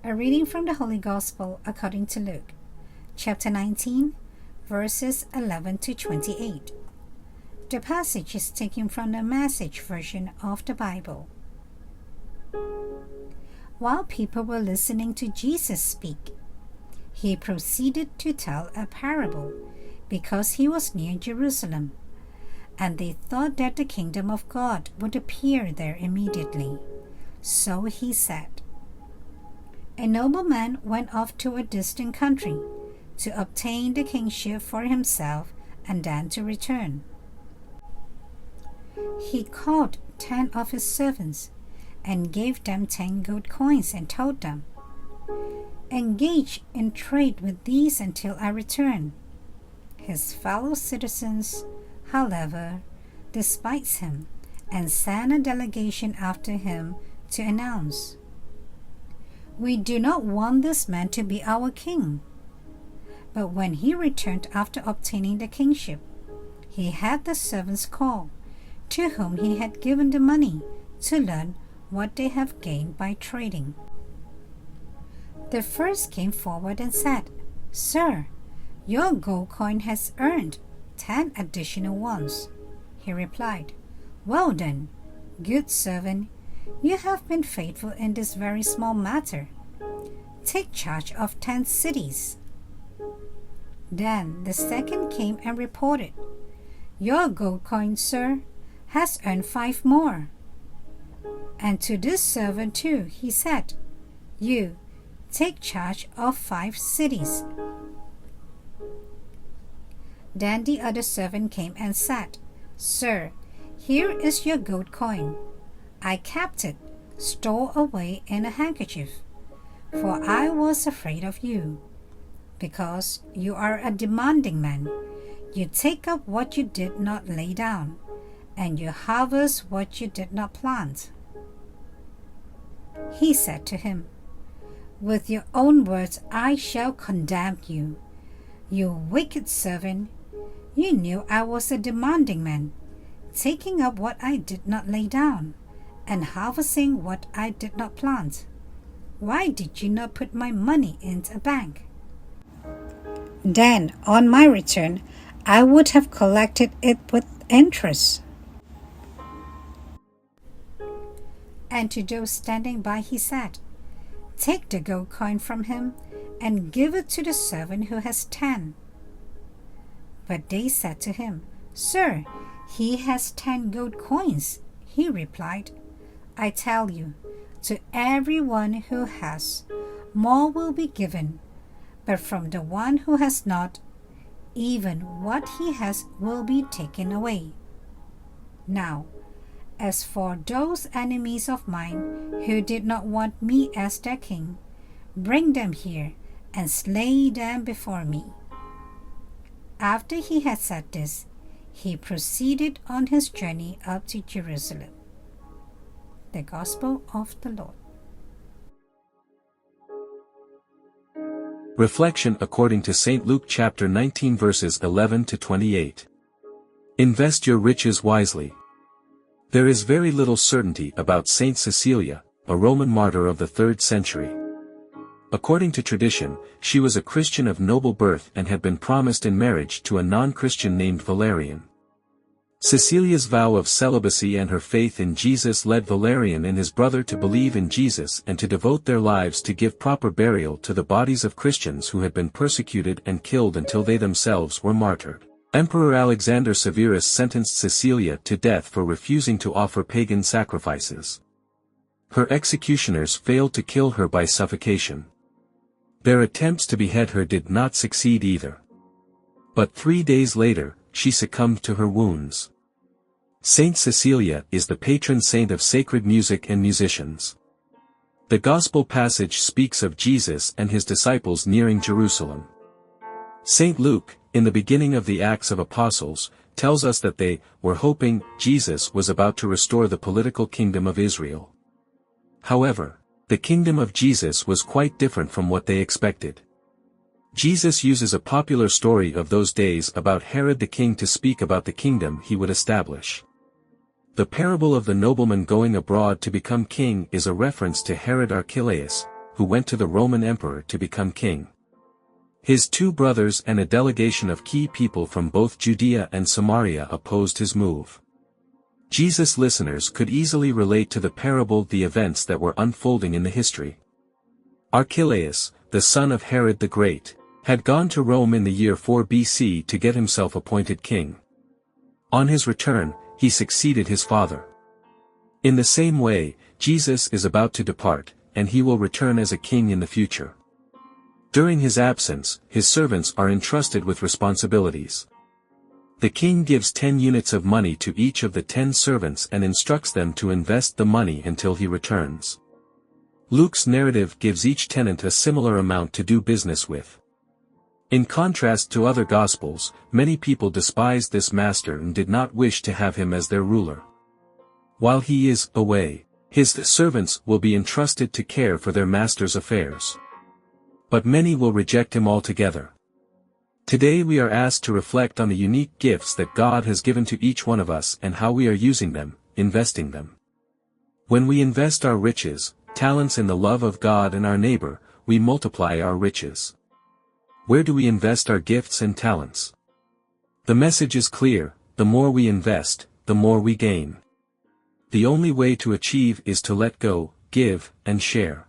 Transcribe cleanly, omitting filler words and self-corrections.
A reading from the Holy Gospel according to Luke, chapter 19, verses 11 to 28. The passage is taken from the Message version of the Bible. While people were listening to Jesus speak, he proceeded to tell a parable because he was near Jerusalem, and they thought that the kingdom of God would appear there immediately. So he said, "A nobleman went off to a distant country to obtain the kingship for himself and then to return. He called 10 of his servants and gave them 10 gold coins and told them, 'Engage in trade with these until I return.' His fellow citizens, however, despised him and sent a delegation after him to announce, 'We do not want this man to be our king.' But when he returned after obtaining the kingship, he had the servants call, to whom he had given the money, to learn what they have gained by trading. The first came forward and said, 'Sir, your gold coin has earned 10 additional ones.' He replied, 'Well done, good servant. You have been faithful in this very small matter. Take charge of 10 cities.' Then the second came and reported, 'Your gold coin, sir, has earned 5 more.' And to this servant too he said, 'You take charge of 5 cities.' Then the other servant came and said, 'Sir, here is your gold coin. I kept it, stored away in a handkerchief, for I was afraid of you. Because you are a demanding man, you take up what you did not lay down, and you harvest what you did not plant.' He said to him, 'With your own words I shall condemn you. You wicked servant, you knew I was a demanding man, taking up what I did not lay down, and harvesting what I did not plant. Why did you not put my money into a bank? Then, on my return, I would have collected it with interest.' And to those standing by he said, 'Take the gold coin from him and give it to the servant who has 10. But they said to him, 'Sir, he has 10 gold coins.' He replied, 'I tell you, to everyone who has, more will be given, but from the one who has not, even what he has will be taken away. Now, as for those enemies of mine who did not want me as their king, bring them here and slay them before me.' After he had said this, he proceeded on his journey up to Jerusalem." The Gospel of the Lord. Reflection according to St. Luke chapter 19 verses 11 to 28. Invest your riches wisely. There is very little certainty about Saint Cecilia, a Roman martyr of the 3rd century. According to tradition, she was a Christian of noble birth and had been promised in marriage to a non-Christian named Valerian. Cecilia's vow of celibacy and her faith in Jesus led Valerian and his brother to believe in Jesus and to devote their lives to give proper burial to the bodies of Christians who had been persecuted and killed until they themselves were martyred. Emperor Alexander Severus sentenced Cecilia to death for refusing to offer pagan sacrifices. Her executioners failed to kill her by suffocation. Their attempts to behead her did not succeed either. But 3 days later, she succumbed to her wounds. Saint Cecilia is the patron saint of sacred music and musicians. The Gospel passage speaks of Jesus and his disciples nearing Jerusalem. St. Luke, in the beginning of the Acts of Apostles, tells us that they were hoping Jesus was about to restore the political kingdom of Israel. However, the kingdom of Jesus was quite different from what they expected. Jesus uses a popular story of those days about Herod the king to speak about the kingdom he would establish. The parable of the nobleman going abroad to become king is a reference to Herod Archelaus, who went to the Roman emperor to become king. His 2 brothers and a delegation of key people from both Judea and Samaria opposed his move. Jesus' listeners could easily relate to the parable the events that were unfolding in the history. Archelaus, the son of Herod the Great, had gone to Rome in the year 4 BC to get himself appointed king. On his return, he succeeded his father. In the same way, Jesus is about to depart, and he will return as a king in the future. During his absence, his servants are entrusted with responsibilities. The king gives 10 units of money to each of the 10 servants and instructs them to invest the money until he returns. Luke's narrative gives each tenant a similar amount to do business with. In contrast to other Gospels, many people despised this master and did not wish to have him as their ruler. While he is away, his servants will be entrusted to care for their master's affairs. But many will reject him altogether. Today we are asked to reflect on the unique gifts that God has given to each one of us and how we are using them, investing them. When we invest our riches, talents in the love of God and our neighbor, we multiply our riches. Where do we invest our gifts and talents? The message is clear: the more we invest, the more we gain. The only way to achieve is to let go, give, and share.